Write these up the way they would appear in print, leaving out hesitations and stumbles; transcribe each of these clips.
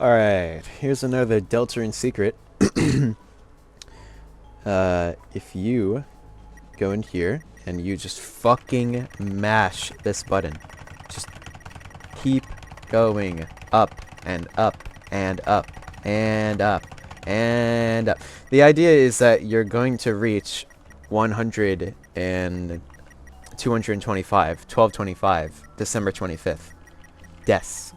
Alright, here's another Deltarune secret. If you go in here and you just fucking mash this button, just keep going up and up and up and up and up. The idea is that you're going to reach 100 and 225, 1225, December 25th. Yes.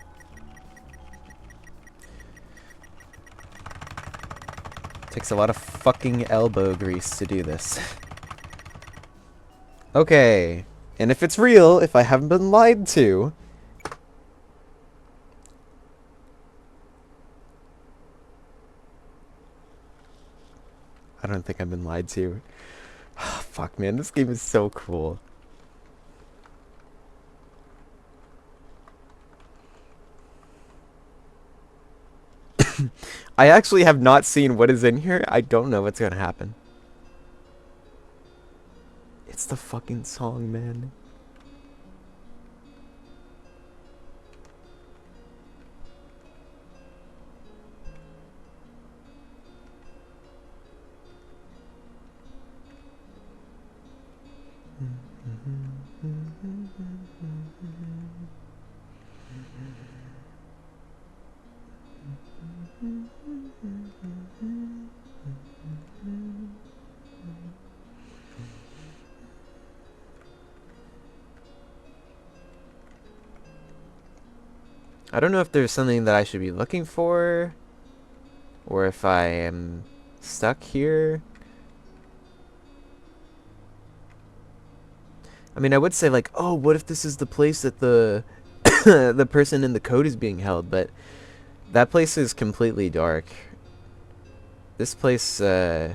Takes a lot of fucking elbow grease to do this. Okay. And if it's real, if I haven't been lied to... I don't think I've been lied to. Fuck, man. This game is so cool. I actually have not seen what is in here. I don't know what's gonna happen. It's the fucking song, man. I don't know if there's something that I should be looking for, or if I am stuck here. I mean, I would say like, oh, what if this is the place that the the person in the code is being held, but that place is completely dark. This place is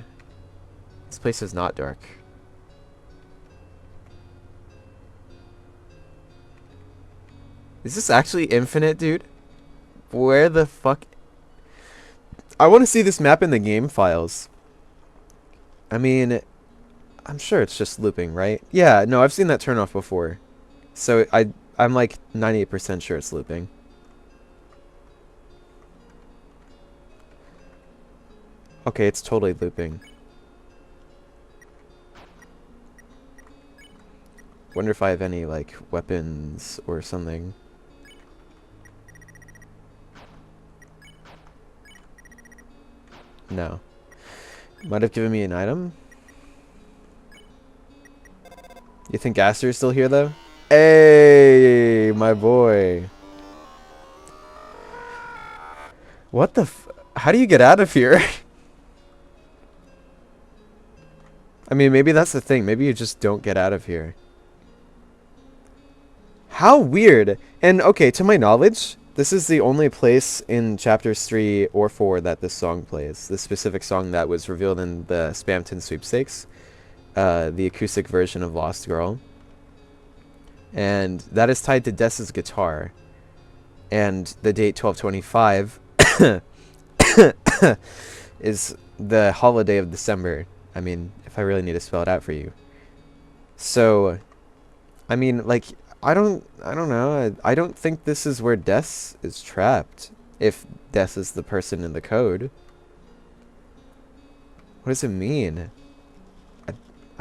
not dark. Is this actually infinite, dude? Where the fuck? I want to see this map in the game files. I mean, I'm sure it's just looping, right? Yeah, no, I've seen that turn off before. So I'm like 98% sure it's looping. Okay, it's totally looping. Wonder if I have any, like, weapons or something. No. Might have given me an item. You think Aster's still here, though? Hey, my boy. What the f... How do you get out of here? I mean, maybe that's the thing. Maybe you just don't get out of here. How weird. And, okay, to my knowledge, this is the only place in chapters 3 or 4 that this song plays. This specific song that was revealed in the Spamton sweepstakes. The acoustic version of Lost Girl. And that is tied to Dessa's guitar. And the date 12/25 is the holiday of December. I mean, if I really need to spell it out for you. So, I mean, like, I don't know. I don't think this is where Des is trapped. If Des is the person in the code. What does it mean?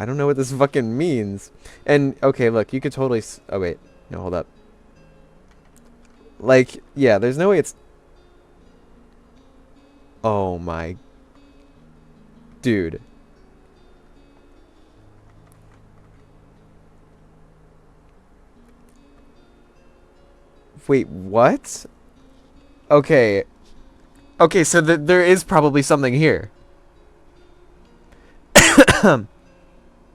I don't know what this fucking means. And, okay, look, you could totally... Oh, wait. No, hold up. Like, yeah, there's no way it's... Oh, my... Dude. Wait, what? Okay. Okay, so there is probably something here. Alright,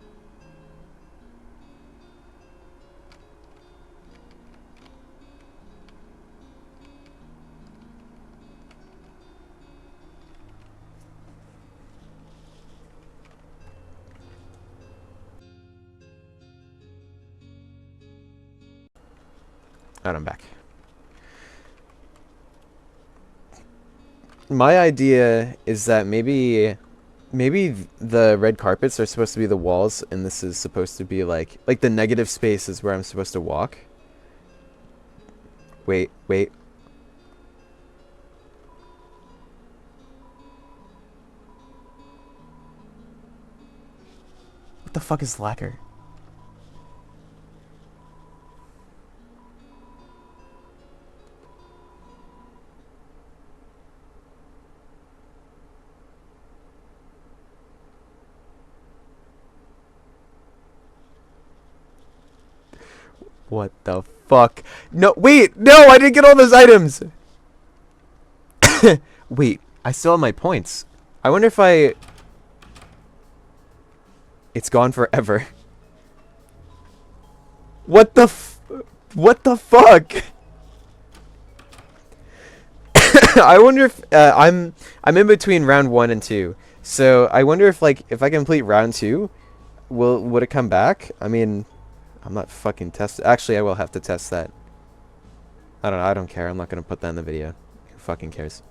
I'm back. My idea is that maybe the red carpets are supposed to be the walls, and this is supposed to be like the negative space is where I'm supposed to walk. Wait. What the fuck is lacquer? What the fuck? No, wait! No, I didn't get all those items! Wait, I still have my points. I wonder if I... It's gone forever. What the What the fuck? I wonder if I'm in between round 1 and 2. So I wonder if like if I complete round 2, would it come back? I mean, I'm not fucking testing. Actually, I will have to test that. I don't know. I don't care. I'm not gonna put that in the video. Who fucking cares?